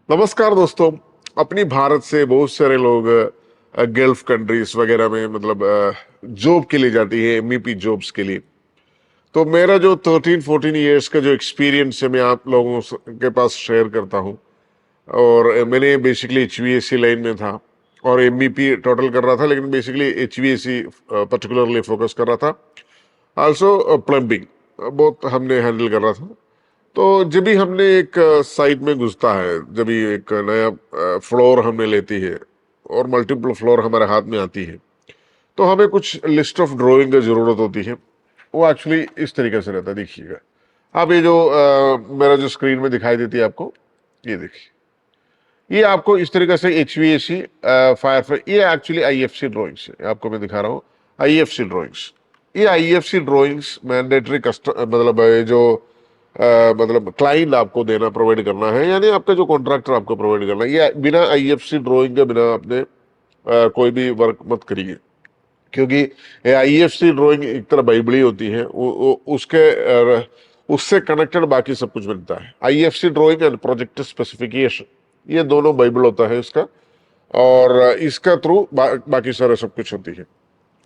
नमस्कार दोस्तों। अपनी भारत से बहुत सारे लोग गल्फ कंट्रीज वगैरह में जॉब के लिए जाती है, एमईपी जॉब्स के लिए। तो मेरा जो 13-14 इयर्स का जो एक्सपीरियंस है मैं आप लोगों के पास शेयर करता हूँ। और मैंने बेसिकली एचवीएसी लाइन में था और एमईपी टोटल कर रहा था, लेकिन बेसिकली एचवीएसी पर्टिकुलरली फोकस कर रहा था। आल्सो प्लम्बिंग बहुत हमने हैंडल कर रहा था। तो जब भी हमने एक साइट में घुसता है, जब भी एक नया फ्लोर हमने लेती है और मल्टीपल फ्लोर हमारे हाथ में आती है, तो हमें कुछ लिस्ट ऑफ ड्राइंग की जरूरत होती है। वो एक्चुअली इस तरीके से रहता है, देखिएगा आप। ये जो मेरा जो स्क्रीन में दिखाई देती है आपको, ये देखिए, ये आपको इस तरीके से एचवीएसी फायर, ये एक्चुअली आईएफसी ड्राइंग्स है। आपको मैं दिखा रहा हूँ आईएफसी ड्राइंग्स। ये आईएफसी ड्राइंग्स मैंडेटरी मतलब ये जो मतलब क्लाइंट आपको देना, प्रोवाइड करना है, यानी आपका जो कॉन्ट्रैक्टर आपको प्रोवाइड करना है। ये बिना आईएफसी ड्राइंग के बिना आपने कोई भी वर्क मत करिए, क्योंकि ये आईएफसी ड्राइंग एक तरह बाइबली होती है। उससे कनेक्टेड बाकी सब कुछ बनता है। IFC drawing and project specification, ये दोनों बाइबल होता है इसका, और इसका थ्रू बाकी सारे सब कुछ होती है।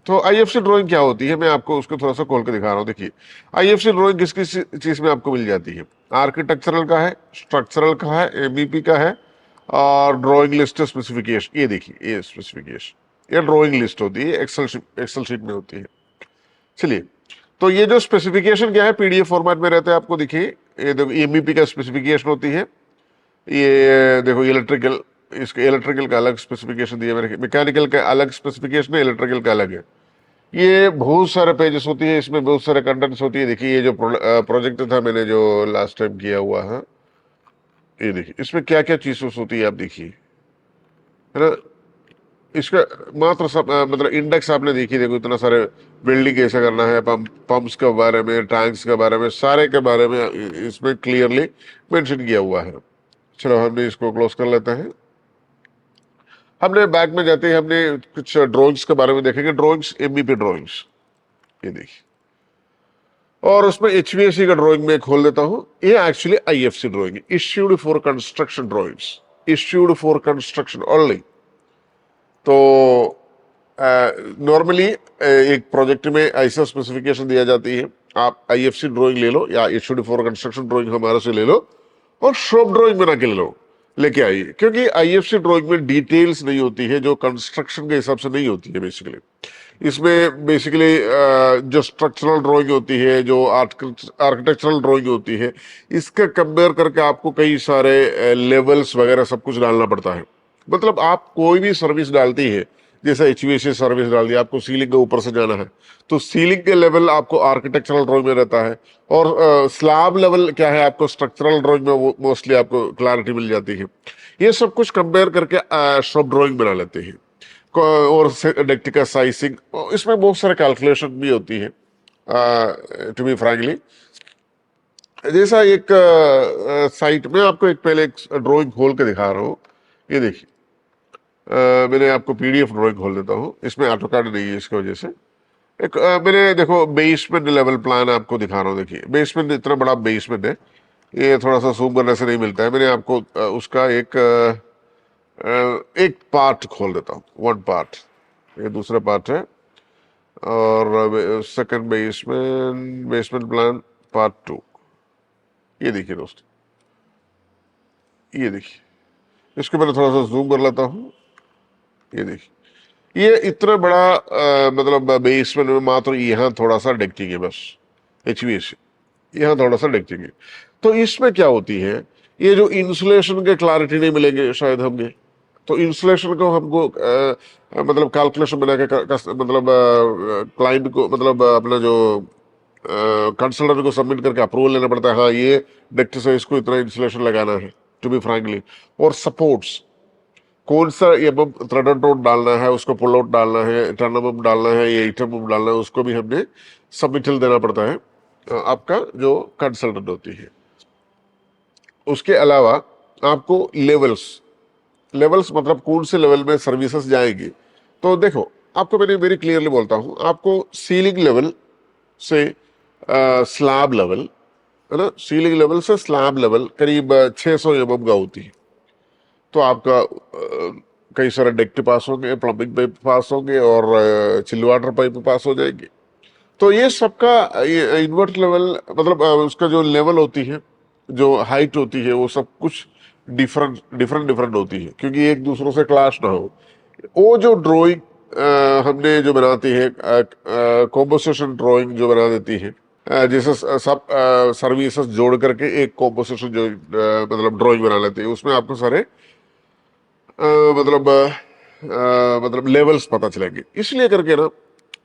तो आईएफसी ड्राइंग क्या होती है, मैं आपको उसको थोड़ा सा खोल के दिखा रहा हूँ। देखिए, आईएफसी ड्राइंग किस किस चीज में आपको मिल जाती है। आर्किटेक्चरल का है, स्ट्रक्चरल का है, एमईपी का है, और ड्राइंग लिस्ट स्पेसिफिकेशन। ये देखिए, ये स्पेसिफिकेशन, ये ड्राइंग लिस्ट होती है, एक्सेल शीट में होती है। चलिए, तो ये जो स्पेसिफिकेशन क्या है, पीडीएफ फॉर्मेट में रहता है। आपको देखिए, ये देखो एमईपी का स्पेसिफिकेशन होती है। ये देखो इलेक्ट्रिकल, इसके इलेक्ट्रिकल का अलग स्पेसिफिकेशन दिया है, मैकेनिकल का अलग स्पेसिफिकेशन है, इलेक्ट्रिकल का अलग है। ये बहुत सारे पेजेस होती है, इसमें बहुत सारे कंटेंट्स होती है। देखिए, ये जो प्रोजेक्ट था मैंने जो लास्ट टाइम किया हुआ है, ये देखिए इसमें क्या क्या चीजें होती है, आप देखिए, है ना। इसका मात्र सब मतलब इंडेक्स आपने देखी, देखो इतना सारे बिल्डिंग कैसे करना है, पंप्स के बारे में, टैंक्स के बारे में, सारे के बारे में इसमें क्लियरली मेंशन किया हुआ है। चलो हमने इसको क्लोज कर लेते हैं। हमने बैक में जाते हैं, हमने कुछ ड्राइंग्स के बारे में देखेंगे। ड्राइंग्स, एमईपी ड्राइंग्स, ये देखिए, और उसमें एचवीएसी का ड्राइंग में खोल देता हूं। ये actually IFC drawing, issued for construction drawings, issued for construction only. तो नॉर्मली एक प्रोजेक्ट में ऐसा स्पेसिफिकेशन दिया जाती है, आप आईएफसी ड्राइंग ले लो या इश्यूड फॉर कंस्ट्रक्शन ड्राइंग हमारे से ले लो, और शॉप ड्राइंग बना के ले लो, लेके आइए। क्योंकि आईएफसी ड्राइंग में डिटेल्स नहीं होती है, जो कंस्ट्रक्शन के हिसाब से नहीं होती है। बेसिकली इसमें बेसिकली जो स्ट्रक्चरल ड्राइंग होती है, जो आर्किटेक्चरल ड्राइंग होती है, इसके कंपेयर करके आपको कई सारे लेवल्स वगैरह सब कुछ डालना पड़ता है। मतलब आप कोई भी सर्विस डालती है, जैसे एचवीएसी सर्विस डाल दी, आपको सीलिंग के ऊपर से जाना है, तो सीलिंग के लेवल आपको आर्किटेक्चरल ड्राइंग में रहता है, और स्लैब लेवल क्या है आपको स्ट्रक्चरल ड्राइंग में, वो मोस्टली आपको क्लैरिटी मिल जाती है। ये सब कुछ कंपेयर करके शॉप ड्राइंग बना लेते हैं। और डेक्ट का साइजिंग, इसमें बहुत सारे कैलकुलेशन भी होती है। टू बी फ्रैंकली, जैसा एक साइट में आपको एक पहले एक ड्राइंग खोल के दिखा रहा हूँ। ये देखिए, मैंने आपको पीडीएफ ड्राइंग खोल देता हूँ, इसमें ऑटो कैड नहीं है, इसकी वजह से। एक मैंने देखो बेसमेंट लेवल प्लान आपको दिखा रहा हूँ। देखिए, बेसमेंट इतना बड़ा बेसमेंट है, ये थोड़ा सा जूम करने से नहीं मिलता है। मैंने आपको उसका एक पार्ट खोल देता हूँ, वन पार्ट, ये दूसरा पार्ट है। और second basement, basement plan part 2। ये देखिए दोस्तों, ये देखिए, इसको मैंने थोड़ा सा जूम कर लेता हूँ। ये देखिए, ये इतना बड़ा मतलब बेसमेंट में मात्र यहाँ थोड़ा सा डेक्टिंग है, बस एचवीएसी यहाँ थोड़ा सा डेक्टिंग है। तो इसमें क्या होती है, ये जो इंसुलेशन के क्लैरिटी नहीं मिलेंगे शायद हमें, तो इंसुलेशन को हमको मतलब कैलकुलेशन बना के मतलब क्लाइंट को, मतलब अपना जो कंसल्टेंट को सबमिट करके अप्रूवल लेना पड़ता है। हाँ, ये डेक्ट से इसको इतना इंसुलेशन लगाना है, टू बी फ्रैंकली। और सपोर्ट्स, कौन सा एमएम थ्रेडेड रोड डालना है, उसको पुल आउट डालना है, 10 mm डालना है, ये 8 mm डालना है, उसको भी हमने सबमिटल देना पड़ता है आपका जो कंसल्टेंट होती है। उसके अलावा आपको लेवल्स, लेवल्स मतलब कौन से लेवल में सर्विसेज जाएगी। तो देखो, आपको मैंने वेरी क्लियरली बोलता हूं, आपको सीलिंग लेवल से स्लैब लेवल, है ना, सीलिंग लेवल से स्लैब लेवल करीब 600 mm का होती है। तो आपका कई सारे डक्ट पास होंगे, प्लम्बिंग पाइप पास होंगे और चिल वाटर पाइप पास हो जाएंगे। तो ये सबका इन्वर्ट लेवल मतलब उसका जो लेवल होती है, जो हाइट होती है, वो सब कुछ डिफरेंट डिफरेंट डिफरेंट होती है, क्योंकि एक दूसरों से क्लाश ना हो। वो जो ड्राइंग हमने जो बनाती है, कॉम्पोजिशन ड्राइंग जो बना देती है, जैसे सब सर्विसेज जोड़ करके एक कॉम्पोजिशन जो मतलब ड्राइंग बना लेते हैं, उसमें आपको सारे अ, मतलब मतलब लेवल्स पता चलेंगे। इसलिए करके ना,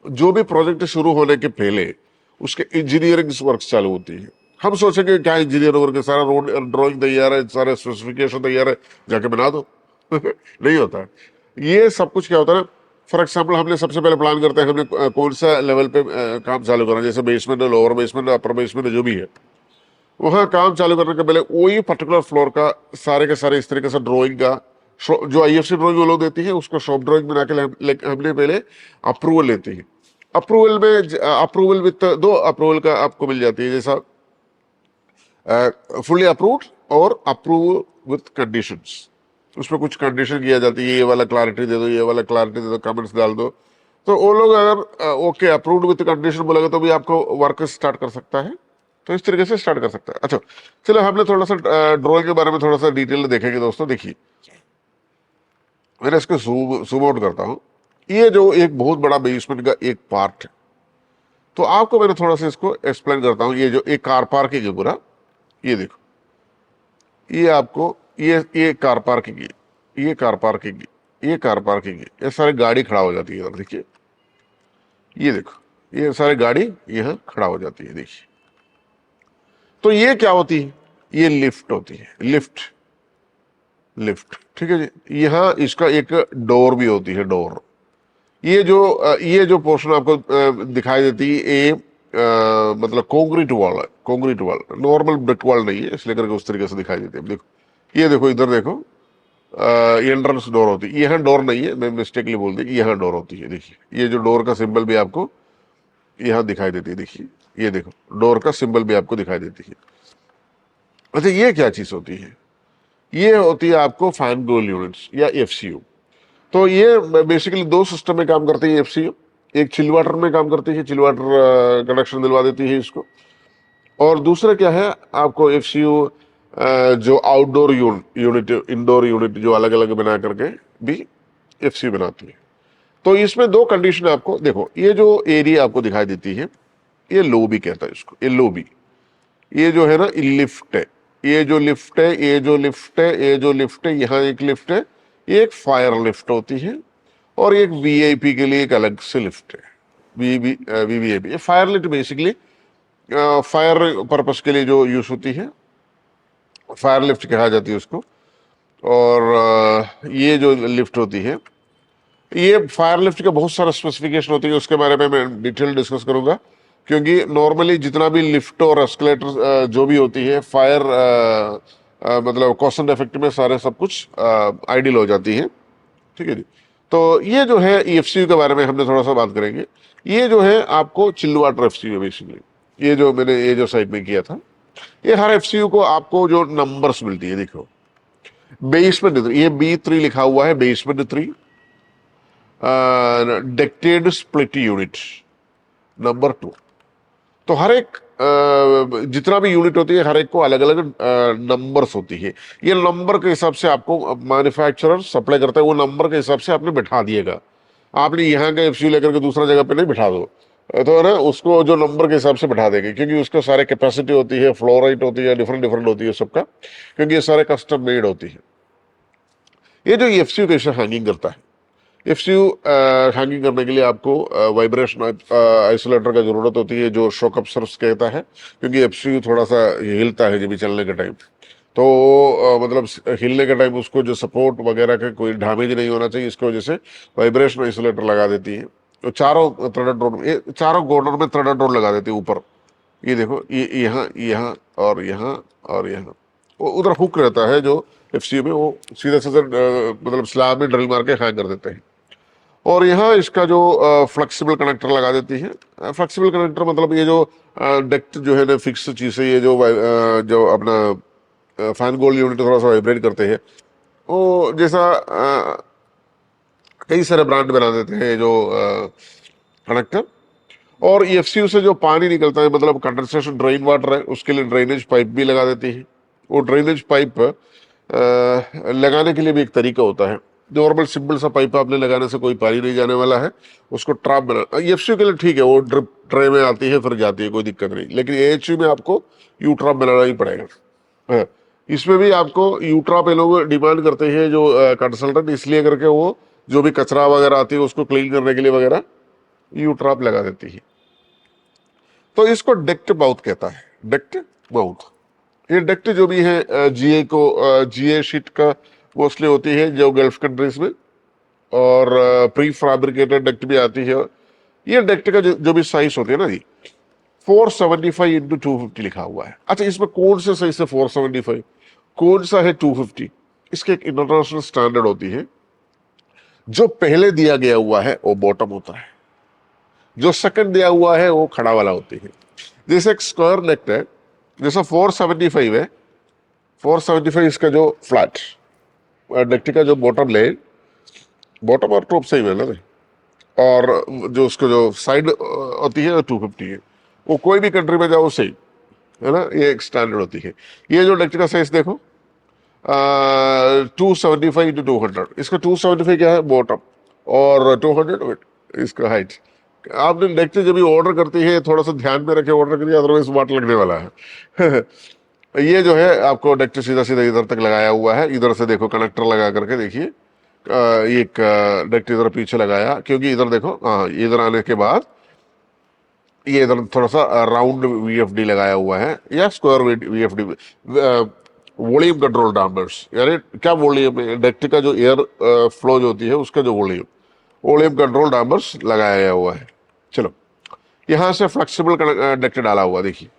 जो भी प्रोजेक्ट शुरू होने के पहले उसके इंजीनियरिंग वर्क चालू होती है। हम सोचेंगे क्या इंजीनियर वर्क है, सारा रोड ड्राइंग तैयार है, सारे स्पेसिफिकेशन तैयार है, जाके बना दो। नहीं होता है। ये सब कुछ क्या होता है ना, फॉर एग्जाम्पल हमने सबसे पहले प्लान करते हैं हमने कौन सा लेवल पे काम चालू करना है, जैसे बेसमेंट है, लोअर बेसमेंट है, अपर बेसमेंट है, जो भी है, वहां काम चालू करने के पहले वही पर्टिकुलर फ्लोर का सारे के सारे इस तरीके से ड्राइंग का जो आईएफसी ड्राइंग वो लोग देती है, उसको शॉप ड्राइंग बना के हमने पहले अप्रूवल लेती है। अप्रूवल में अप्रूवल विथ दो अप्रूवल का आपको मिल जाती है, जैसा फुल्ली अप्रूव्ड और अप्रूव विथ कंडीशंस। उसमें कुछ कंडीशन किया जाती है, ये वाला क्लैरिटी दे दो, ये वाला क्लैरिटी दे दो, कमेंट्स डाल दो। तो वो लोग अगर ओके अप्रूव्ड विथ कंडीशन बोलेगा तो भी आपको वर्क स्टार्ट कर सकता है। तो इस तरीके से स्टार्ट कर सकता है। अच्छा, चलो हमने थोड़ा सा ड्राइंग के बारे में थोड़ा सा डिटेल में देखेंगे दोस्तों। देखिए, मैंने इसको जूम आउट करता हूँ। ये जो एक बहुत बड़ा बेसमेंट का एक पार्ट है, तो आपको मैंने थोड़ा सा इसको एक्सप्लेन करता हूँ। ये जो एक कार पार्किंग है पूरा, ये देखो, ये आपको ये कार पार्किंग है, ये कार पार्किंग है, ये कार पार्किंग है, ये सारी गाड़ी खड़ा हो जाती है इधर। देखिए, ये देखो, ये सारी गाड़ी यहाँ खड़ा हो जाती है। देखिए, तो ये क्या होती है, ये लिफ्ट होती है, लिफ्ट लिफ्ट। ठीक है जी। यहाँ इसका एक डोर भी होती है, डोर। ये जो पोर्शन आपको दिखाई देती है, ये मतलब कंक्रीट वॉल है, concrete wall, normal brick wall नहीं है, इसलिए करके उस तरीके से दिखाई देती है। देखो, ये देखो, इधर देखो, एंट्रेंस डोर होती है। यहाँ डोर नहीं है, मैं मिस्टेकली बोल दी, यहाँ डोर होती है। देखिए, ये जो डोर का सिंबल भी आपको यहाँ दिखाई देती है। देखिए, ये देखो, डोर का सिंबल भी आपको दिखाई देती है। अच्छा, ये क्या चीज होती है? ये होती है आपको फैन गोल यूनिट्स या एफसीयू। तो ये बेसिकली दो सिस्टम में काम करती है एफसीयू। एक चिल वाटर में काम करती है, चिल वाटर कनेक्शन दिलवा देती है इसको। और दूसरा क्या है, आपको एफसीयू जो आउटडोर यूनिट, इंडोर यूनिट जो अलग अलग बना करके भी एफसीयू बनाती है। तो इसमें दो कंडीशन आपको देखो, ये जो एरिया आपको दिखाई देती है, ये लोबी कहता है इसको, ये लोबी। ये जो है ना, लिफ्ट है, ये जो लिफ्ट है, ये जो लिफ्ट है, ये जो लिफ्ट है, यहाँ एक लिफ्ट है, ये एक फायर लिफ्ट होती है। और एक वीआईपी के लिए एक अलग से लिफ्ट है, वीवीआईपी। ये fire lift basically fire purpose के लिए जो यूज होती है, फायर लिफ्ट कहा जाती है उसको। और ये जो लिफ्ट होती है, ये फायर लिफ्ट का बहुत सारा स्पेसिफिकेशन होती है, उसके बारे में मैं डिटेल डिस्कस करूंगा। क्योंकि नॉर्मली जितना भी लिफ्ट और एस्केलेटर जो भी होती है, फायर मतलब कॉस्ट इफेक्ट में सारे सब कुछ आइडियल हो जाती है। ठीक है जी। तो ये जो है एफसीयू के बारे में हमने थोड़ा सा बात करेंगे। ये जो है आपको चिल वाटर एफसीयू है बेसिकली। ये जो मैंने ये जो साइड में किया था, ये हर एफसीयू को आपको जो नंबर्स मिलती है, देखो, बेसमेंट 3, ये B3 लिखा हुआ है, बेसमेंट 3, डेक्टेड स्प्लिट यूनिट नंबर 2। तो हर एक जितना भी यूनिट होती है, हर एक को अलग अलग नंबर्स होती है। ये नंबर के हिसाब से आपको मैन्युफैक्चरर सप्लाई करता है, वो नंबर के हिसाब से आपने बैठा दिएगा। आपने यहाँ का एफसीयू लेकर के दूसरा जगह पे नहीं बैठा दो, तो है ना, उसको जो नंबर के हिसाब से बैठा देंगे, क्योंकि उसका सारे कैपेसिटी होती है, फ्लो रेट होती है, डिफरेंट डिफरेंट होती है सबका, क्योंकि ये सारे कस्टम मेड होती है। ये जो एफसीयू कैसे हैंगिंग करता है, एफसीयू हैंगिंग करने के लिए आपको वाइब्रेशन आइसोलेटर का जरूरत होती है, जो शॉक अब्सॉर्बर्स कहता है, क्योंकि एफसीयू थोड़ा सा हिलता है जब भी चलने के टाइम। तो मतलब हिलने के टाइम उसको जो सपोर्ट वगैरह का कोई डैमेज नहीं होना चाहिए, इसकी वजह से वाइब्रेशन आइसोलेटर लगा देती है। तो चारों थ्रेडेड रोड, ये चारों कॉर्नर में थ्रेडेड रोड लगा देती है ऊपर। ये देखो, ये यहाँ यहाँ और यहाँ और यहाँ, वो उधर हुक रहता है जो एफसीयू में, वो सीधा सीधा मतलब स्लैब में ड्रिल मार के हैंग कर देते हैं। और यहाँ इसका जो फ्लेक्सिबल कनेक्टर लगा देती है। फ्लेक्सिबल कनेक्टर मतलब ये जो डक्ट जो है ना, फिक्स चीज है, ये जो जो अपना फैन गोल्ड यूनिट थोड़ा सा वाइब्रेट करते हैं, वो जैसा कई सारे ब्रांड बना देते हैं जो कनेक्टर। और ईएफसीयू से जो पानी निकलता है, मतलब कंडेंसेशन ड्रेन वाटर है, उसके लिए ड्रेनेज पाइप भी लगा देती है। वो ड्रेनेज पाइप लगाने के लिए भी एक तरीका होता है। नॉर्मल सिंपल सा पाइप आपने लगाने से कोई पानी नहीं जाने वाला है, उसको ट्रैप बना, ईएफसीयू के लिए ठीक है, वो ड्रिप ट्रे में आती है फिर जाती है, कोई दिक्कत नहीं। लेकिन एएचयू में आपको यू ट्रैप बनाना ही पड़ेगा। हाँ, इसमें भी आपको यू ट्रैप ये लोग डिमांड करते हैं जो कंसल्टेंट, इसलिए करके वो जो भी कचरा वगैरह आती है उसको क्लीन करने के लिए वगैरह यू ट्रैप लगा देती है। तो इसको डेक्ट माउथ कहता है, डेक्ट माउथ। ये डेक्ट जो भी है जीए शीट का मोस्टली होती है जो गल्फ कंट्रीज में, और प्री फैब्रिकेटेड डेक्ट भी आती है। ये डेक्ट का जो भी साइज होती है ना जी, 475 इंटू 250 लिखा हुआ है। अच्छा, इसमें कौन से साइज से 475, कौन सा है 250? इसके एक इंटरनेशनल स्टैंडर्ड होती है। जो पहले दिया गया हुआ है वो बॉटम होता है, जो सेकंड दिया हुआ है वो खड़ा वाला होती है। जैसे एक स्क्वायर नेक है, जैसा 475 है, 475 इसका जो फ्लैट नेक का जो बॉटम ले, बॉटम और टॉप सेम है ना, और जो उसको जो साइड होती है 250 है। वो कोई भी कंट्री में जाओ सेम है ना, ये एक स्टैंडर्ड होती है। ये जो नेक का साइज देखो, 275 इंटू 200, इसका 275 क्या है बॉटम, और 200 इसका हाइट। आपने नेक जब भी ऑर्डर करती है थोड़ा सा ध्यान में रखे ऑर्डर करिए, अदरवाइज वाट लगने वाला है। ये जो है आपको डेक्ट सीधा सीधा इधर तक लगाया हुआ है। इधर से देखो कनेक्टर लगा करके देखिए, एक डेक्ट इधर पीछे लगाया, क्योंकि इधर देखो, हाँ, इधर आने के बाद ये इधर थोड़ा सा राउंड वीएफडी लगाया हुआ है, या square VFD, volume control dampers. यानी क्या वॉल्यूम है, डेक्ट का जो एयर फ्लो जो होती है उसका जो वॉल्यूम कंट्रोल डैम्पर्स लगाया हुआ है। चलो, यहां से फ्लेक्सिबल डेक्ट डाला हुआ, देखिए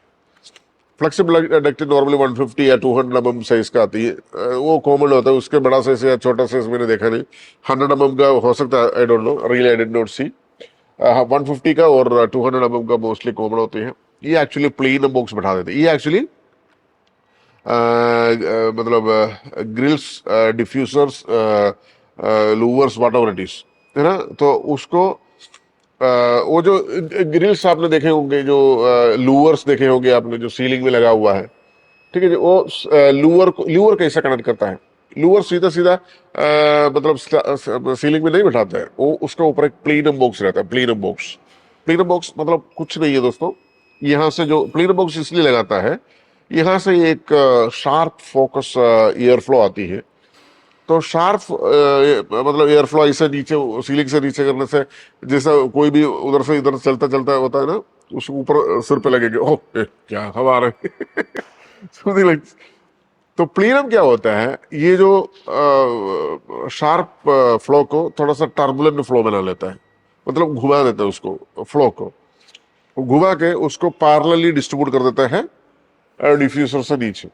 फ्लेक्सिबल डेक्ट नॉर्मली 150 या 200 mm साइज का आती है, वो कॉमन होता है। उसके बड़ा साइज या छोटा साइज मैंने देखा नहीं। 100 mm का हो सकता है, I don't know, really I did not see. 150 का और 200 mm का मोस्टली कॉमन होती है। ये एक्चुअली प्लेन बॉक्स बैठा देते हैं। ये एक्चुअली मतलब grills, diffusers, louvers, whatever it is, है ना। तो उसको वो जो ग्रिल्स आपने देखे होंगे, जो लूवर्स देखे होंगे आपने जो सीलिंग में लगा हुआ है, ठीक है जी, वो लूवर कैसे कनेक्ट करता है? लूवर सीधा सीधा मतलब सीलिंग में नहीं बैठाता है, वो उसका ऊपर एक प्लेनम बॉक्स रहता है। प्लेनम बॉक्स मतलब कुछ नहीं है दोस्तों। यहाँ से जो प्लेनम बॉक्स इसलिए लगाता है, यहाँ से एक शार्प फोकस एयर फ्लो आती है। तो शार्प मतलब एयर फ्लो ऐसे नीचे, सीलिंग से नीचे करने से, जैसा कोई भी उधर से इधर चलता चलता होता है ना, उस ऊपर सिर पे लगेगी, ओह क्या हवा आ रही है। तो प्लीनम क्या होता है, ये जो शार्प फ्लो को थोड़ा सा टर्बुलेंट फ्लो बना लेता है, मतलब घुमा देता है उसको, फ्लो को घुमा के उसको पैरेलली डिस्ट्रीब्यूट कर देता है डिफ्यूजर से नीचे।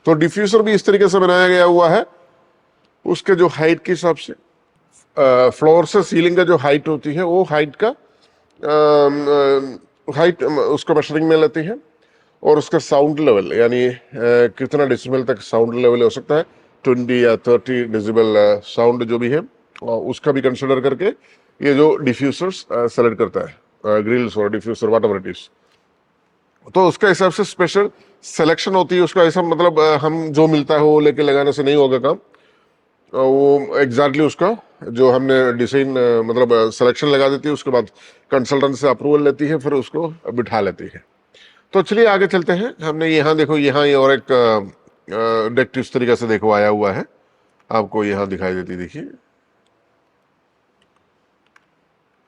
तो डिफ्यूजर भी इस तरीके से बनाया गया हुआ है, उसके जो हाइट के हिसाब से, फ्लोर से सीलिंग का जो हाइट होती है वो हाइट का हाइट उसको मेजरिंग में लेती है। और उसका साउंड लेवल, यानी कितना डेसिबल तक साउंड लेवल हो सकता है, 20 या 30 डेसिबल साउंड जो भी है, उसका भी कंसिडर करके ये जो डिफ्यूजर्स सेलेक्ट करता है, ग्रिल्स और diffuser whatever it is. तो उसका हिसाब से स्पेशल सिलेक्शन होती है उसका। ऐसा मतलब हम जो मिलता है वो लेके लगाने से नहीं होगा काम। वो एग्जैक्टली उसका जो हमने डिजाइन मतलब सिलेक्शन लगा देती है, उसके बाद कंसल्टेंट से अप्रूवल लेती है, फिर उसको बिठा लेती है। तो चलिए आगे चलते हैं। हमने यहाँ देखो, यहाँ ये और एक डेक्ट इस तरीके से देखो आया हुआ है, आपको यहाँ दिखाई देती, देखिए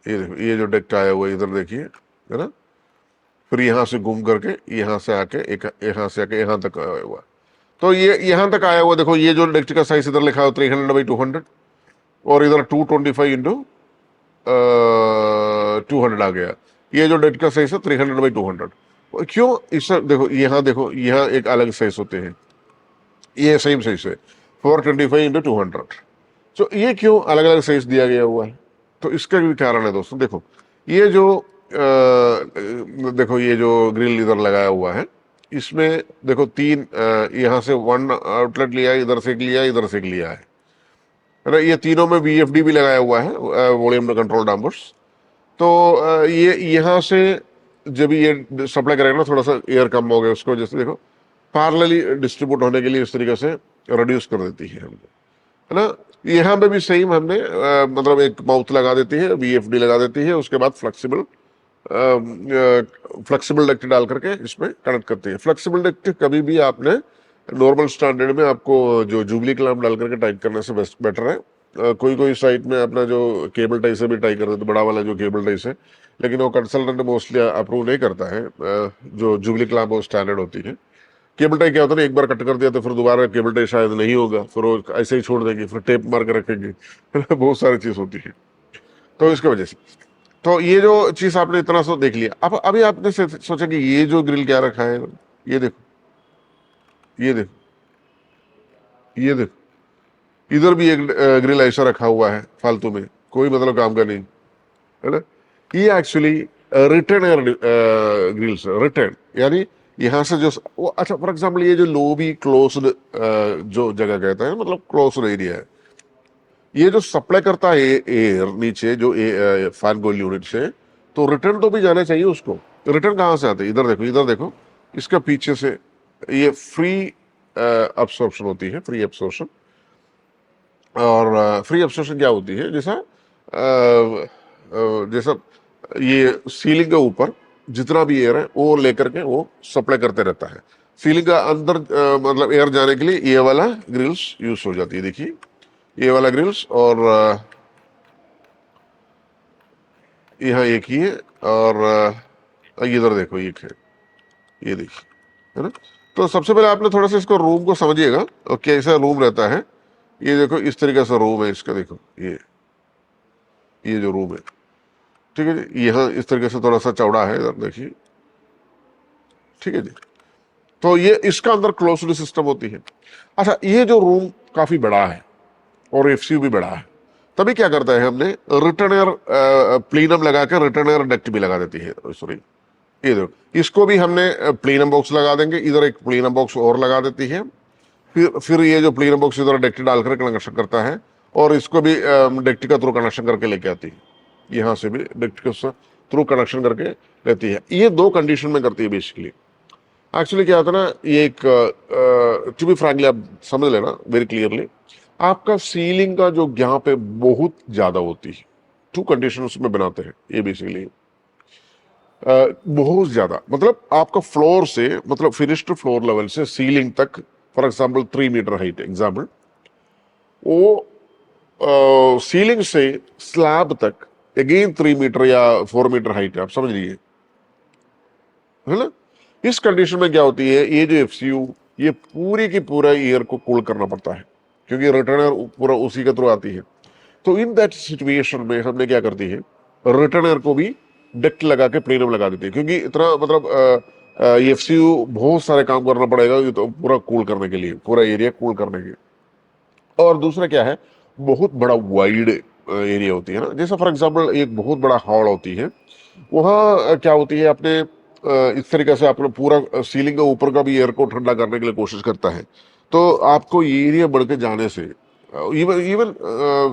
ये देखो, ये जो डेक्ट आया हुआ है इधर देखिए, है ना। फिर यहाँ से घूम करके यहाँ से आके यहाँ से आके यहाँ तक आया हुआ। तो ये यहाँ तक आया हुआ, देखो ये जो डेक्ट का साइज इधर लिखा है 300/200, और इधर 225 इंटू 200 आ गया। ये जो डेक्ट का साइज है 300/200। क्यों? इस देखो, यहाँ देखो, यहाँ एक अलग साइज होते हैं, ये सेम साइज है 425/200। तो ये क्यों अलग अलग साइज दिया गया हुआ है? तो इसका भी कारण है दोस्तों। देखो ये जो देखो ये जो ग्रिल इधर लगाया हुआ है, इसमें देखो तीन यहाँ से वन आउटलेट लिया है, इधर से एक लिया है, इधर से एक लिया है। है ना। ये तीनों में VFD भी लगाया हुआ है, वॉल्यूम कंट्रोल डैम्पर्स। तो ये यहाँ से जब ये सप्लाई करेगा ना, थोड़ा सा एयर कम हो गया, उसको वजह से देखो पैरेलली डिस्ट्रीब्यूट होने के लिए इस तरीके से रिड्यूस कर देती है हमने, है ना। यहाँ पे भी सेम हमने मतलब एक माउथ लगा देती है, VFD लगा देती है, उसके बाद फ्लेक्सिबल डक्ट डाल करके इसमें कनेक्ट करती है। फ्लेक्सिबल डक्ट कभी भी आपने नॉर्मल स्टैंडर्ड में आपको जो जुबली क्लैंप डाल करके टाइट करने से बेस्ट बेटर है। कोई कोई साइट में अपना जो केबल टाई से भी टाई कर देते, बड़ा वाला जो केबल टाई से, लेकिन वो कंसल्टेंट मोस्टली अप्रूव नहीं करता है। जो जुबली क्लैंप वो स्टैंडर्ड होती है। केबल टाई क्या होता है ना, एक बार कट कर दिया तो फिर दोबारा केबल टाई शायद नहीं होगा, फिर वो ऐसे ही छोड़ देंगे, फिर टेप मार के रखेंगे बहुत सारी चीज होती है, तो इसकी वजह से। तो ये जो चीज आपने इतना सो देख लिया, अब अभी आपने सोचा कि ये जो ग्रिल क्या रखा है, ये देखो, ये देखो, ये देखो, इधर भी एक ग्रिल ऐसा रखा हुआ है फालतू में, कोई मतलब काम का नहीं, है ना। ये actually return air grills, return यानी यहाँ से जो वो, अच्छा फॉर एग्जाम्पल ये जो लोबी क्लोज्ड जो जगह कहता है, मतलब क्लोज्ड एरिया है, ये जो सप्लाई करता है एयर नीचे जो फैन कोइल यूनिट से, तो रिटर्न तो भी जाना चाहिए उसको। रिटर्न कहाँ से आते हैं, इधर देखो, इधर देखो, इसका पीछे से ये फ्री अब्सॉर्प्शन होती है, फ्री अब्सॉर्प्शन। और फ्री अब्सॉर्प्शन क्या होती है, जैसा जैसा ये सीलिंग के ऊपर जितना भी एयर है वो लेकर के वो सप्लाई करते रहता है। सीलिंग का अंदर मतलब एयर जाने के लिए ये वाला ग्रिल्स यूज हो जाती है, देखिए ये वाला ग्रिल्स। और यहाँ एक ही है, और इधर देखो एक है, ये देखिए, है ना। तो सबसे पहले आपने थोड़ा सा इसको रूम को समझिएगा, और कैसा रूम रहता है। ये देखो इस तरीके से रूम है इसका, देखो ये जो रूम है, ठीक है जी, यहाँ इस तरीके से थोड़ा सा चौड़ा है, इधर देखिए, ठीक है जी। तो ये इसका अंदर क्लोज्ड सिस्टम होती है। अच्छा, ये जो रूम काफी बड़ा है और FCU भी बड़ा है, तभी क्या करता है हमने रिटर्न एयर प्लीनम लगा के रिटर्न एयर डक्ट भी लगा देती है, सॉरी ये देखो, इसको भी हमने प्लीनम बॉक्स लगा देंगे, इधर एक प्लीनम बॉक्स और लगा देती है, फिर ये जो प्लीनम बॉक्स इधर डक्ट डालकर कनेक्शन करता है, और इसको भी डक्ट का थ्रू कनेक्शन करके लेके आती है, यहाँ से भी डक्ट के थ्रू कनेक्शन करके लेती है। ये दो कंडीशन में करती है बेसिकली। एक्चुअली क्या होता है ना, ये एक टू बी फ्रैंकली आप समझ लेना वेरी क्लियरली, आपका सीलिंग का जो यहाँ पे बहुत ज्यादा होती है, टू कंडीशन उसमें बनाते हैं ये बेसिकली, बहुत ज्यादा, मतलब आपका फ्लोर से, मतलब फिनिश्ड फ्लोर लेवल से सीलिंग तक, for example 3 metre height example, वो सीलिंग से स्लैब तक अगेन 3 मीटर या 4 मीटर हाइट है, आप समझ लीजिए, है ना। इस कंडीशन में क्या होती है, ये जो FCU ये पूरी की पूरा एयर को कूल करना पड़ता है, क्योंकि रिटर्नर पूरा उसी के थ्रू आती है। तो इन दैट सिचुएशन में हमने क्या करती है, रिटर्नर को भी डक्ट लगा के प्लेनम लगा देती है, क्योंकि इतना मतलब ये FCU बहुत सारे काम करना पड़ेगा ये तो पूरा कूल करने के लिए, पूरा एरिया कूल करने के। और दूसरा क्या है, बहुत बड़ा वाइड एरिया होती है ना, जैसा फॉर एग्जाम्पल एक बहुत बड़ा हॉल होती है, वहाँ क्या होती है, अपने इस तरीके से अपना पूरा सीलिंग के ऊपर का भी एयर को ठंडा करने के लिए कोशिश करता है। तो आपको ये एरिया बढ़ के जाने से, इवन इवन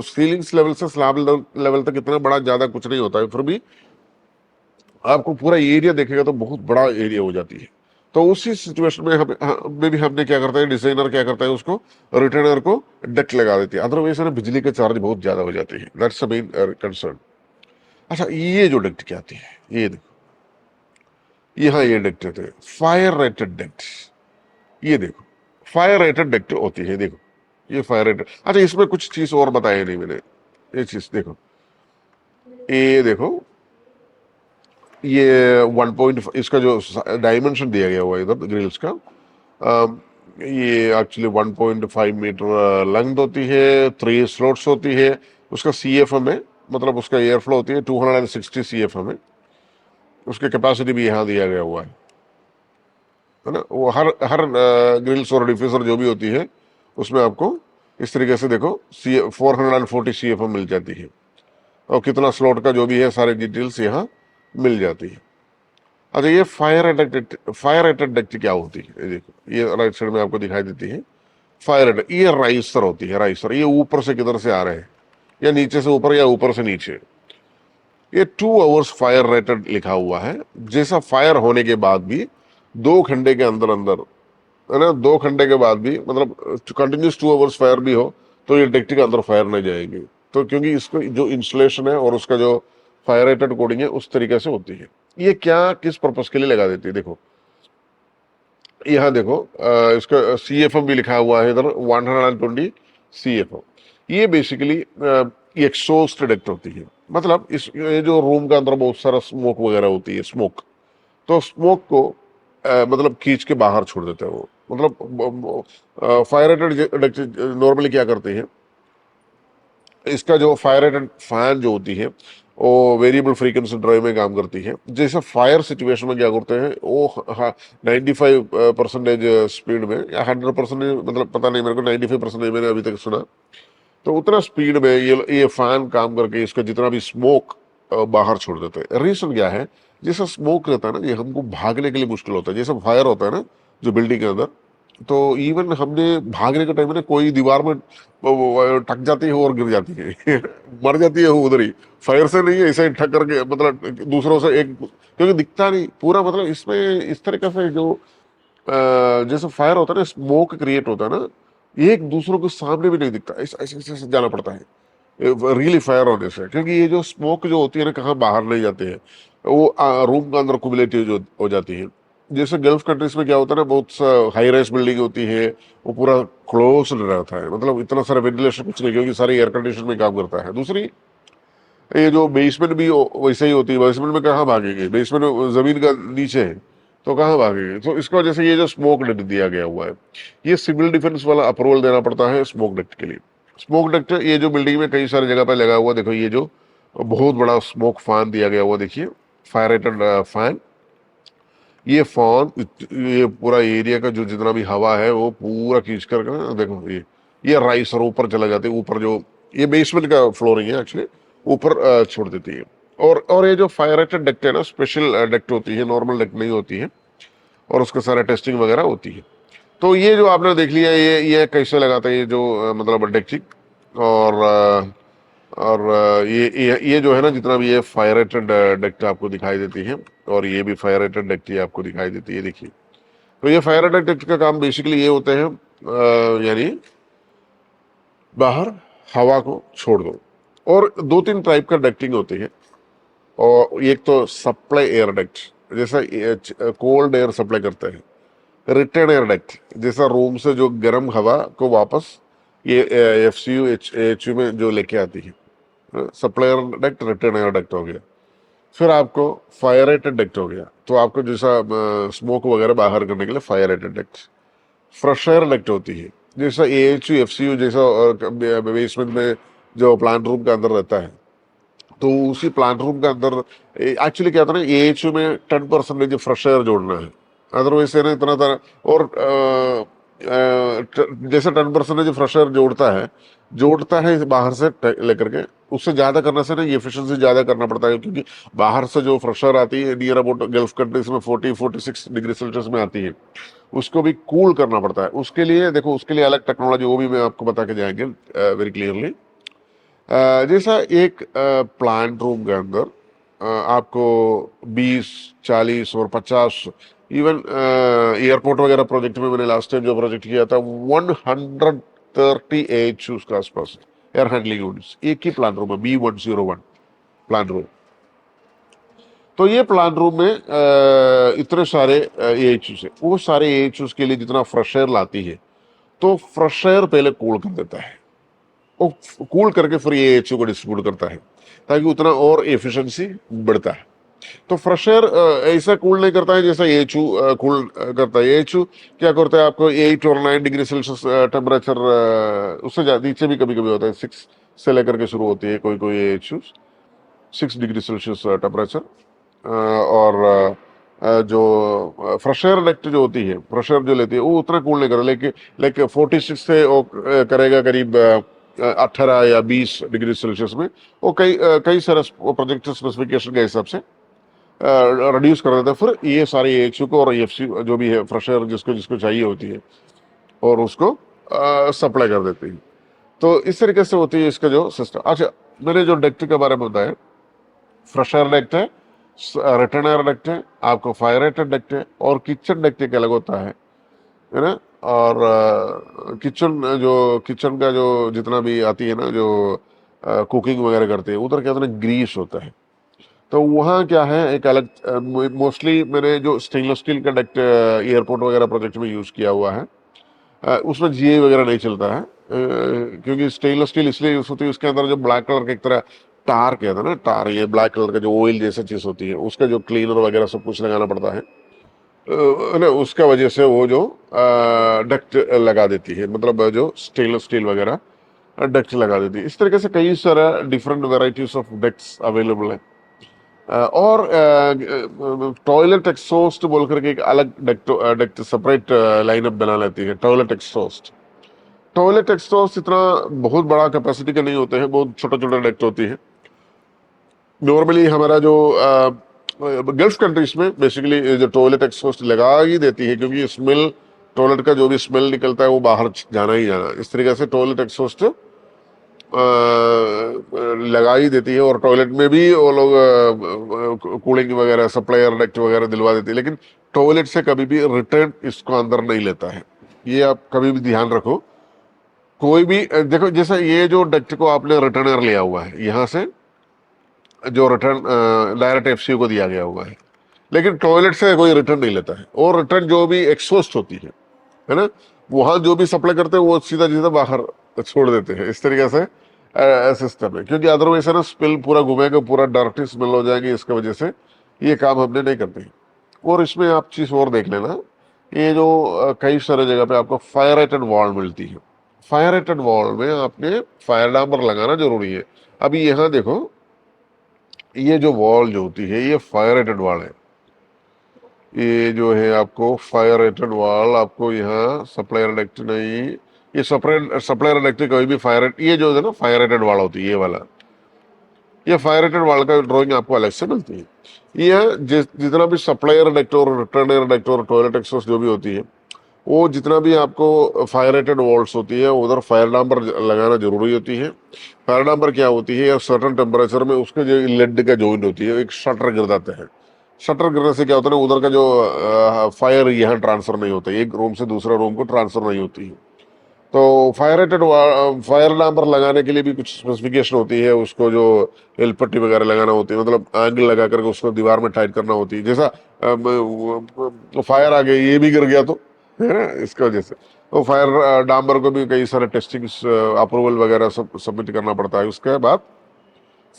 सीलिंग्स लेवल से स्लैब लेवल तक इतना बड़ा ज्यादा कुछ नहीं होता है, फिर भी आपको पूरा एरिया देखेगा तो बहुत बड़ा एरिया हो जाती है। तो उसी सिचुएशन में में भी हमने क्या करता है, डिजाइनर क्या करता है, उसको रिटर्नर को डक्ट लगा देती है, अदरवाइज ना बिजली के चार्ज बहुत ज्यादा हो जाती है, दैट्स द मेन कंसर्न। अच्छा, ये जो डक्ट क्या आती है, ये देखो, यहाँ ये डक्ट होते हैं फायर रेटेड डक्ट, ये देखो फायर रेटेड डक्ट होती है, देखो ये फायर रेटेड। अच्छा, इसमें कुछ चीज और बताया नहीं मैंने, ये चीज देखो, ये देखो, ये 1 इसका जो डायमेंशन दिया गया हुआ है इधर ग्रिल्स का, ये एक्चुअली 1.5 मीटर लेंथ होती है, 3 स्लॉट्स होती है, उसका CFM है, मतलब उसका एयर फ्लो होती है 260 CFM है, उसकी कैपेसिटी भी यहाँ दिया गया हुआ है ना। वो हर हर ग्रिल्स और डिफ्यूजर जो भी होती है उसमें आपको इस तरीके से देखो 440 CFM मिल जाती है, और कितना स्लॉट का जो भी है सारी डिटेल्स यहाँ मिल जाती है। अच्छा, ये फायर अटैक डक्ट क्या होती है, ये देखो, ये राइट साइड में आपको दिखाई देती है, फायर रेट, ये राइसर होती है, राइसर, ये ऊपर से किधर से आ रहे हैं, या नीचे से ऊपर या ऊपर से नीचे। ये 2 आवर्स फायर रेटेड लिखा हुआ है। जैसा फायर होने के बाद भी 2 घंटे के अंदर अंदर, है ना, 2 घंटे के बाद भी, मतलब कंटिन्यूस 2 आवर्स फायर भी हो तो ये डेक्ट के अंदर फायर नहीं जाएगी। तो क्योंकि इसको जो इंस्टॉलेशन है और उसका जो फायर रेटेड कोडिंग है उस तरीके से होती है। ये क्या किस पर्पज के लिए लगा देती है, देखो यहाँ देखो, इसका CFM भी लिखा हुआ है इधर, 120 CFM। ये बेसिकली एग्जॉस्ट डक्ट होती है, मतलब इस ये जो रूम का अंदर बहुत सारा स्मोक वगैरह होती है, स्मोक, तो स्मोक को मतलब खींच के बाहर छोड़ देते हैं वो। मतलब फायर रेटेड डक्ट नॉर्मली क्या करते हैं, इसका जो फायर रेटेड फैन जो होती है वो वेरिएबल फ्रीक्वेंसी ड्राइव में काम करती है। जैसे फायर सिचुएशन में क्या करते हैं वो 95% स्पीड में या 100%, मतलब पता नहीं मेरे को, 95% मैंने अभी तक सुना, तो उतना स्पीड में ये फैन काम करके इसका जितना भी स्मोक बाहर छोड़ देते हैं। रीजन क्या है, जैसा स्मोक रहता है ना, ये हमको भागने के लिए मुश्किल होता है। जैसा फायर होता है ना जो बिल्डिंग के अंदर, तो इवन हमने भागने के टाइम में कोई दीवार में वो टक जाती है और गिर जाती है मर जाती है वो उधर ही, फायर से नहीं है, ऐसे ही ठक करके, मतलब दूसरों से एक, क्योंकि दिखता नहीं पूरा, मतलब इसमें इस तरीके से जो जैसे फायर होता है ना, स्मोक क्रिएट होता है ना, एक दूसरों के सामने भी नहीं दिखता, ऐसे ऐसे ऐसे जाना पड़ता है रियली फायर होने से। क्योंकि ये जो स्मोक जो होती है ना, कहाँ बाहर नहीं जाते हैं, वो रूम के अंदर कुमुलेटिव जो हो जाती है। जैसे गल्फ कंट्रीज में क्या होता है ना, बहुत हाई राइज बिल्डिंग होती है, वो पूरा क्लोज रहता है, मतलब इतना सारा वेंटिलेशन कुछ नहीं, क्योंकि सारी एयर कंडीशन में काम करता है। दूसरी, ये जो बेसमेंट भी वैसे ही होती है, बेसमेंट में कहाँ भागेंगे, बेसमेंट जमीन का नीचे है तो कहाँ भागेंगे। तो इसकी वजह से ये जो स्मोक डक्ट दिया गया हुआ है, ये सिविल डिफेंस वाला अप्रूवल देना पड़ता है स्मोक डक्ट के लिए। स्मोक डक्ट ये जो बिल्डिंग में कई सारी जगह पर लगा हुआ, देखो ये जो बहुत बड़ा स्मोक फैन दिया गया हुआ, देखिए फायर रेटेड फैन। ये फैन ये पूरा एरिया का जो जितना भी हवा है वो पूरा खींच कर देखो, ये राइस और ऊपर चला जाती है, ऊपर जो ये बेसमेंट का फ्लोरिंग है एक्चुअली, ऊपर छोड़ देती है। और ये जो फायर रेटेड डक्ट है ना, स्पेशल डक्ट होती है, नॉर्मल डक्ट नहीं होती है, और उसका सारा टेस्टिंग वगैरह होती है। तो ये जो आपने देख लिया, ये कैसे लगाता है, ये जो मतलब डेक्चिक, और ये जो है ना, जितना भी ये फायर रेटेड डक्ट आपको दिखाई देती है, और ये भी फायर रेटेड डक्ट ही आपको दिखाई देती है, देखिए। तो ये फायर रेटेड डक्ट का काम बेसिकली ये होते हैं, यानी बाहर हवा को छोड़ दो। और 2-3 टाइप का डक्टिंग होती है, और एक तो सप्लाई एयर डक्ट, जैसा कोल्ड एयर सप्लाई करते हैं। रिटर्न एयर डक्ट, जैसा रूम से जो गर्म हवा को वापस ये FCU AHU में जो लेके आती है, supply air duct, return air duct हो गया। फिर आपको फायर रेटेड डक्ट हो गया, तो आपको जैसा स्मोक वगैरह बाहर करने के लिए fire rated duct. Fresh air duct होती है, जैसा AHU FCU जैसा बेसमेंट में जो प्लांट रूम के अंदर रहता है, तो उसी प्लांट रूम के अंदर एक्चुअली क्या था ना, AHU में 10% फ्रेश एयर जोड़ना है, अदरवाइज से ना इतना तरह। और जैसे 10% फ्रेश एयर जोड़ता है बाहर से लेकर के, उससे ज्यादा करने से ना ये एफिशिएंसी ज्यादा करना पड़ता है, क्योंकि बाहर से जो फ्रेश एयर आती है नियर अबाउट गल्फ कंट्रीज में 40-46 डिग्री सेल्सियस में आती है, उसको भी कूल करना पड़ता है। उसके लिए देखो, उसके लिए अलग टेक्नोलॉजी, वो भी मैं आपको बता के जाएंगे वेरी क्लियरली। जैसा एक प्लांट रूम के अंदर आपको 20, 40 और 50, इवन एयरपोर्ट वगैरह प्रोजेक्ट में मैंने लास्ट टाइम जो प्रोजेक्ट किया था, 130 AHUs का आसपास एयर हैंडलिंग यूनिट्स एक ही प्लांट रूम में, B101 प्लांट रूम। तो ये प्लांट रूम में इतने सारे AHUs है, वो सारे AHUs के लिए जितना फ्रेश एयर लाती है, तो फ्रेश एयर पहले कूल कर देता है, वो कूल करके फिर ये AHU को डिस्ट्रीब्यूट करता है, ताकि उतना और एफिशिएंसी बढ़ता है। तो फ्रेश एयर ऐसा कूल नहीं करता है जैसा AHU कूल करता है। AHU क्या करता है, आपको 8 और 9 डिग्री सेल्सियस टेम्परेचर, उससे नीचे भी कभी कभी होता है, 6 से लेकर के शुरू होती है कोई कोई AHU, 6 डिग्री सेल्सियस टेम्परेचर। और जो फ्रेश एयर डक्ट जो होती है, फ्रेश एयर जो लेती है, वो उतना कूल नहीं करेगा, लेकिन 46 से वो करेगा करीब 18 या 20 डिग्री सेल्सियस में। वो कई सारे प्रोजेक्ट स्पेसिफिकेशन के हिसाब से रिड्यूस कर देता है। फिर ये सारे AHU को और FCU जो भी है फ्रेश एयर जिसको जिसको चाहिए होती है, और उसको सप्लाई कर देती है। तो इस तरीके से होती है इसका जो सिस्टम। अच्छा, मैंने जो डक्ट के बारे में बताया, फ्रेश एयर डक्ट है, रिटर्न एयर डक्ट है, आपको फायर रेटेड डक्ट है, और किचन डक्ट एक अलग होता है ना। और किचन का जो जितना भी आती है ना, जो कुकिंग वगैरह करते हैं, उधर क्या होता है, ग्रीस होता है। तो वहाँ क्या है, एक अलग, मोस्टली मैंने जो स्टेनलेस स्टील का डक्ट एयरपोर्ट वगैरह प्रोजेक्ट में यूज किया हुआ है, उसमें जीए वगैरह नहीं चलता है, क्योंकि स्टेनलेस स्टील इसलिए यूज होती है, उसके अंदर जो ब्लैक कलर का एक तरह टार कहता है ना, टार, ये ब्लैक कलर का जो ऑयल जैसा चीज होती है, उसका जो क्लीनर वगैरह सब कुछ लगाना पड़ता है, ना, उसका वजह से वो जो डक्ट लगा देती है, मतलब जो स्टेनलेस स्टील वगैरह डक्ट लगा देती है। इस तरीके से कई सारा different varieties of ducts available है। और टॉयलेट एक्सॉस्ट बोल करके एक अलग डक्ट डक्ट सेपरेट लाइनअप बना लेती है, टॉयलेट एक्सॉस्ट। टॉयलेट एक्सॉस्ट इतना बहुत बड़ा कैपेसिटी के नहीं होते हैं, बहुत छोटे छोटे डक्ट होती है। नॉर्मली हमारा जो गल्फ कंट्रीज में बेसिकली जो टॉयलेट एक्सॉस्ट लगा ही देती है, क्योंकि स्मेल, टॉयलेट का जो भी स्मेल निकलता है वो बाहर जाना ही जाना। इस तरीके से टॉयलेट एक्सॉस्ट लगा ही देती है, और टॉयलेट में भी वो लोग कूलिंग वगैरह, सप्लायर डक्ट वगैरह दिलवा देती है, लेकिन टॉयलेट से कभी भी रिटर्न इसको अंदर नहीं लेता है। ये आप कभी भी ध्यान रखो। कोई भी देखो, जैसा ये जो डक्ट को आपने रिटर्नर लिया हुआ है, यहाँ से जो रिटर्न डायरेक्ट एफसीयू को दिया गया हुआ है, लेकिन टॉयलेट से कोई रिटर्न नहीं लेता है। और रिटर्न जो भी एक्सॉस्ट होती है ना, वहां जो भी सप्लाई करते हैं वो सीधा सीधा बाहर छोड़ देते हैं। इस तरीके से सिस्टम है, क्योंकि अदरवाइज है ना, स्पिल पूरा घूमेगा, पूरा डर्टी स्मेल हो जाएगी, इसकी वजह से ये काम हमने नहीं करते हैं। और इसमें आप चीज और देख लेना, ये जो कई सारे जगह पे आपको फायर रेटेड वॉल मिलती है। फायर रेटेड वॉल में आपने फायर डामर लगाना जरूरी है। अभी यहाँ देखो, ये जो वॉल जो होती है, ये फायर रेटेड वॉल है। ये जो है आपको फायर रेटेड वॉल, आपको यहाँ सप्लायर डक्ट नहीं, ये सप्लायर डक्ट कभी भी फायर, ये जो है ना फायर रेटेड वॉल होती है, ये वाला, ये फायर रेटेड वॉल का ड्राइंग आपको अलग से मिलती है। ये जितना भी सप्लायर डक्ट और रिटर्नर डक्ट और टॉयलेट एक्सॉस्ट जो भी होती है, वो जितना भी आपको फायर रेटेड वॉल्स होती है, उधर फायर डाम्पर लगाना जरूरी होती है। फायर डाम्पर क्या होती है, सर्टन टेम्परेचर में उसके जो लेड का जॉइंट होती है, एक शटर गिर जाता है। शटर गिरने से क्या होता है, उधर का जो फायर यहाँ ट्रांसफर नहीं होता है, एक रूम से दूसरे रूम को ट्रांसफर नहीं होती है। तो फायर रेटेड फायर डाम्पर लगाने के लिए भी कुछ स्पेसिफिकेशन होती है, उसको जो एल पट्टी वगैरह लगाना होती है, मतलब एंगल लगा करके उसको दीवार में टाइट करना होती है। जैसा फायर आ गया, ये भी गिर गया तो, है ना, इसका वजह से तो फायर डाम्पर को भी कई सारे टेस्टिंग अप्रूवल वगैरह सब सबमिट करना पड़ता है। उसके बाद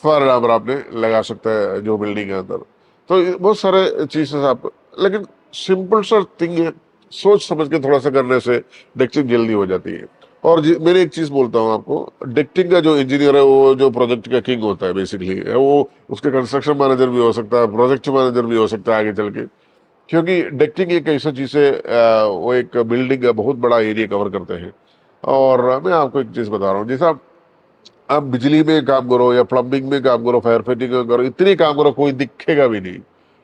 फायर डाम्पर आपने लगा सकता है जो बिल्डिंग के अंदर। तो बहुत सारे चीजें आप, लेकिन सिंपल सा थिंग है, सोच समझ के थोड़ा सा करने से डेक्टिंग जल्दी हो जाती है। और मैंने एक चीज बोलता हूँ आपको, डेक्टिंग का जो इंजीनियर है, वो जो प्रोजेक्ट का किंग होता है बेसिकली, वो उसके कंस्ट्रक्शन मैनेजर भी हो सकता है, प्रोजेक्ट मैनेजर भी हो सकता है आगे चल के, क्योंकि डेक्टिंग एक ऐसा चीज है, वो एक बिल्डिंग का बहुत बड़ा एरिया कवर करते हैं। और मैं आपको एक चीज बता रहा हूँ, जैसा आप बिजली में काम करो या प्लम्बिंग में काम करो, फायर फाइटिंग में करो, इतनी काम करो, कोई दिखेगा भी नहीं।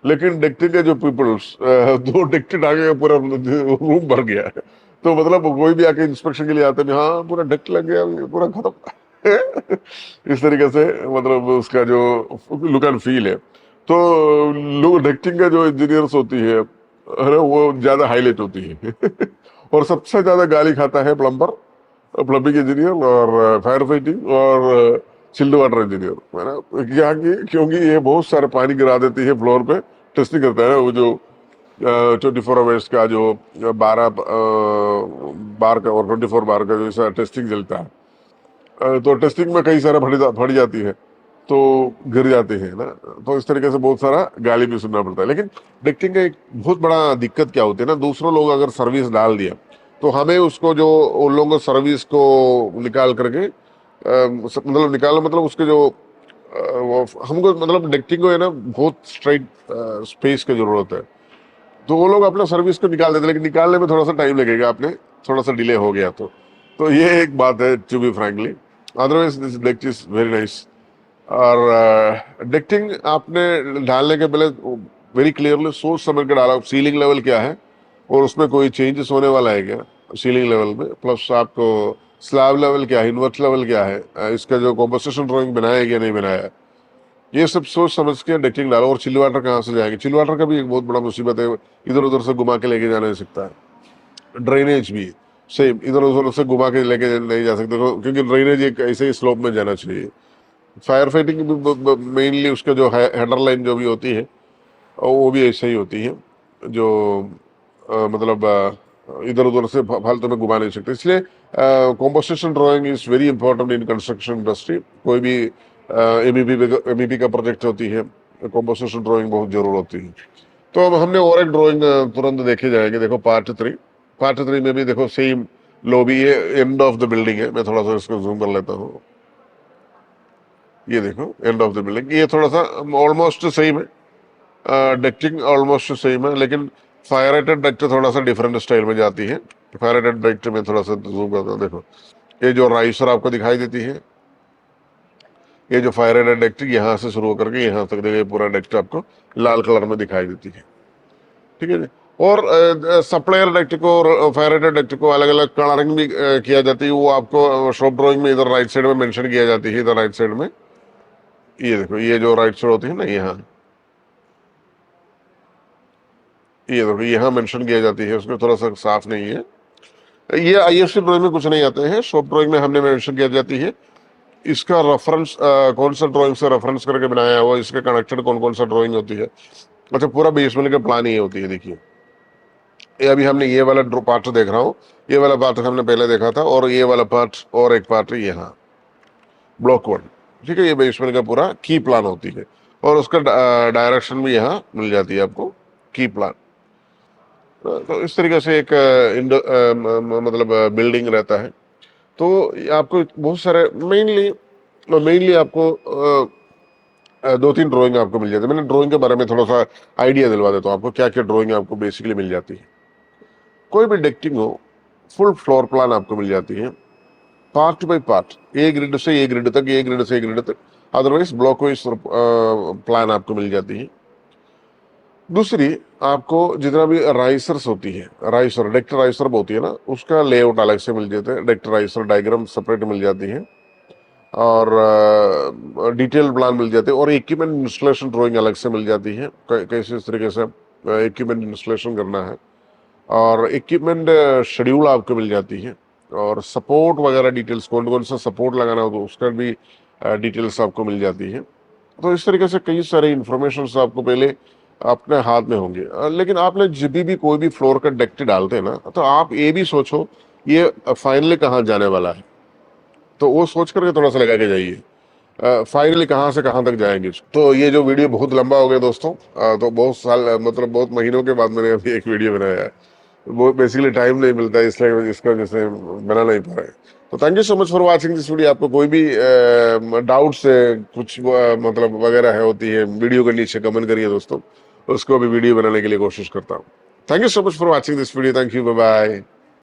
लेकिन डेक्टिंग के जो पीपल्स, दो डेक्टिंग आ गए, पूरा रूम भर गया है। तो मतलब कोई भी आके इंस्पेक्शन के लिए आते हैं, हाँ पूरा डेक्ट लग गया, पूरा खत्म। इस तरीके से मतलब उसका जो लुक एंड फील है। तो लोग डेक्टिंग का जो इंजीनियर्स होती है ना, वो ज्यादा हाईलाइट होती है। और सबसे ज्यादा गाली खाता है प्लम्बर, प्लम्बिंग इंजीनियर और फायर फाइटिंग और चिल्ड वाटर इंजीनियर, है ना। क्या कि क्योंकि ये बहुत सारे पानी गिरा देती है फ्लोर पे, टेस्टिंग करता है ना, वो जो 24 आवर्स का जो 12 बार का और 24 बार का जो ऐसा टेस्टिंग चलता है, तो टेस्टिंग में कई सारा फट जाती है, तो गिर जाते हैं ना। तो इस तरीके से बहुत सारा गाली भी सुनना पड़ता है। लेकिन डेक्टिंग का एक बहुत बड़ा दिक्कत क्या होती है ना, दूसरों लोग अगर सर्विस डाल दिया, तो हमें उसको जो उन लोगों को सर्विस को निकाल करके मतलब निकाल, मतलब उसके जो हमको मतलब डेक्टिंग को है ना, बहुत स्ट्राइट स्पेस की जरूरत है। तो वो लोग अपना सर्विस को निकाल देते, लेकिन निकालने में थोड़ा सा टाइम लगेगा, आपने थोड़ा सा डिले हो गया तो ये एक बात है, to be frankly. Otherwise this duct is very nice. और डेक्टिंग आपने डालने के पहले वेरी क्लियरली सोच समझ के डाला, सीलिंग लेवल क्या है और उसमें कोई चेंजेस होने वाला है क्या, सीलिंग लेवल में, प्लस आपको स्लैब लेवल क्या है, इन्वर्ट लेवल क्या है, इसका जो कॉम्पोजिशन ड्राइंग बनाया है या नहीं बनाया है, ये सब सोच समझ के डेक्टिंग डालो। और चिल वाटर कहाँ से जाएंगे, चिल वाटर का भी एक बहुत बड़ा मुसीबत है, इधर उधर से घुमा के लेके जा नहीं सकता है। ड्रेनेज भी सेम, इधर उधर से घुमा के लेके नहीं जा सकते, क्योंकि ड्रेनेज एक ऐसे ही स्लोप में जाना चाहिए। फायर फाइटिंग भी मेनली उसका जो हेडर लाइन जो भी होती है वो भी ऐसे ही होती है, जो मतलब इधर उधर से फालतू में घुमा नहीं सकते। इसलिए composition drawing is very important in construction industry. कोई भी एमईपी का प्रोजेक्ट होती है, कॉम्पोजिशन ड्राइंग बहुत जरूर होती है। तो अब हमने और एक ड्राइंग तुरंत देखे जाएंगे। देखो पार्ट 3, पार्ट 3 में भी देखो सेम लॉबी है, एंड ऑफ द बिल्डिंग है। मैं थोड़ा सा इसको जूम कर लेता हूँ, ये देखो एंड ऑफ द बिल्डिंग, ये थोड़ा सा ऑलमोस्ट सेम है, डक्टिंग ऑलमोस्ट सेम है, लेकिन फायर रेटेड डक्ट थोड़ा सा डिफरेंट स्टाइल में जाती है। फायर रेटेड डक्ट में थोड़ा सा जूम करता हूँ, देखो ये जो राइसर आपको दिखाई देती है, ये जो फायर रेटेड डक्ट यहाँ से शुरू होकर के यहाँ तक देखो, ये पूरा डक्ट आपको लाल कलर में दिखाई देती है, ठीक है जी। और सप्लायर डक्ट को और फायर रेटेड डक्ट को अलग अलग कलरिंग भी किया जाती है, वो आपको शॉप ड्राइंग में इधर राइट साइड में मेंशन किया जाती है, इधर राइट साइड में ये देखो, ये जो राइट साइड होती है ना, यहाँ ये देखो यहाँ मेंशन किया जाती है, उसमें थोड़ा सा साफ नहीं है। ये आईएफसी ड्राइंग में कुछ नहीं आते हैं, शॉप ड्राइंग में हमने मेंशन किया जाती है इसका रेफरेंस कौन सा ड्राइंग से रेफरेंस करके बनाया हुआ, इसके कनेक्टेड कौन कौन सा ड्राइंग होती है। अच्छा, पूरा बेसमेंट का प्लान ये होती है। देखिए ये अभी हमने ये वाला पार्ट देख रहा हूँ, ये वाला पार्ट हमने पहले देखा था, और ये वाला पार्ट और एक पार्ट यहाँ ब्लॉक 1, ठीक है। ये बेसमेंट का पूरा की प्लान होती है, और उसका डायरेक्शन भी यहाँ मिल जाती है आपको, की प्लान। तो इस तरीके से एक मतलब बिल्डिंग रहता है। तो आपको बहुत सारे मेनली आपको 2-3 ड्राइंग आपको मिल जाती है। मैंने ड्राइंग के बारे में थोड़ा सा आइडिया दिलवा देता हूँ आपको, क्या क्या ड्राइंग आपको बेसिकली मिल जाती है। कोई भी डेक्टिंग हो, फुल फ्लोर प्लान आपको मिल जाती है, part by part, a grid से ए ग्रिड तक, ए ग्रिड से ए ग्रिड तक, अदरवाइज ब्लॉक वाइज प्लान आपको मिल जाती है। दूसरी, आपको जितना भी राइसर्स होती है, राइसर डेक्ट राइसर होती है ना, उसका लेआउट अलग से मिल जाता है, डेक्ट राइसर डायग्राम सेपरेट मिल जाती है, और डिटेल प्लान मिल जाते हैं, और इक्विपमेंट इंस्टॉलेशन ड्राइंग अलग से मिल जाती है, कैसे इस तरीके से इक्विपमेंट इंस्टॉलेशन करना है, और इक्विपमेंट शेड्यूल आपको मिल जाती है, और सपोर्ट वगैरह डिटेल्स, कौन कौन सा सपोर्ट लगाना हो तो उसका भी डिटेल्स आपको मिल जाती है। तो इस तरीके से कई सारे इंफॉर्मेशन आपको पहले अपने हाथ में होंगे। लेकिन आपने जब भी कोई भी फ्लोर का डेक्ट डालते हैं ना, तो आप ये भी सोचो ये फाइनली कहाँ जाने वाला है, तो वो सोच करके थोड़ा सा लगा के जाइए फाइनली कहाँ से कहाँ तक जाएंगे। तो ये जो वीडियो बहुत लंबा हो गया दोस्तों, तो बहुत साल मतलब बहुत महीनों के बाद मैंने अभी एक वीडियो बनाया है। वो बेसिकली टाइम नहीं मिलता है, इसलिए इसका वजह से बना नहीं पा रहा है। तो thank you so much for watching this video. आपको कोई भी डाउट से कुछ मतलब वगैरह है होती है, वीडियो के नीचे कमेंट करिए दोस्तों, उसको भी वीडियो बनाने के लिए कोशिश करता हूँ। Thank you so much for watching this video. Thank you, bye bye.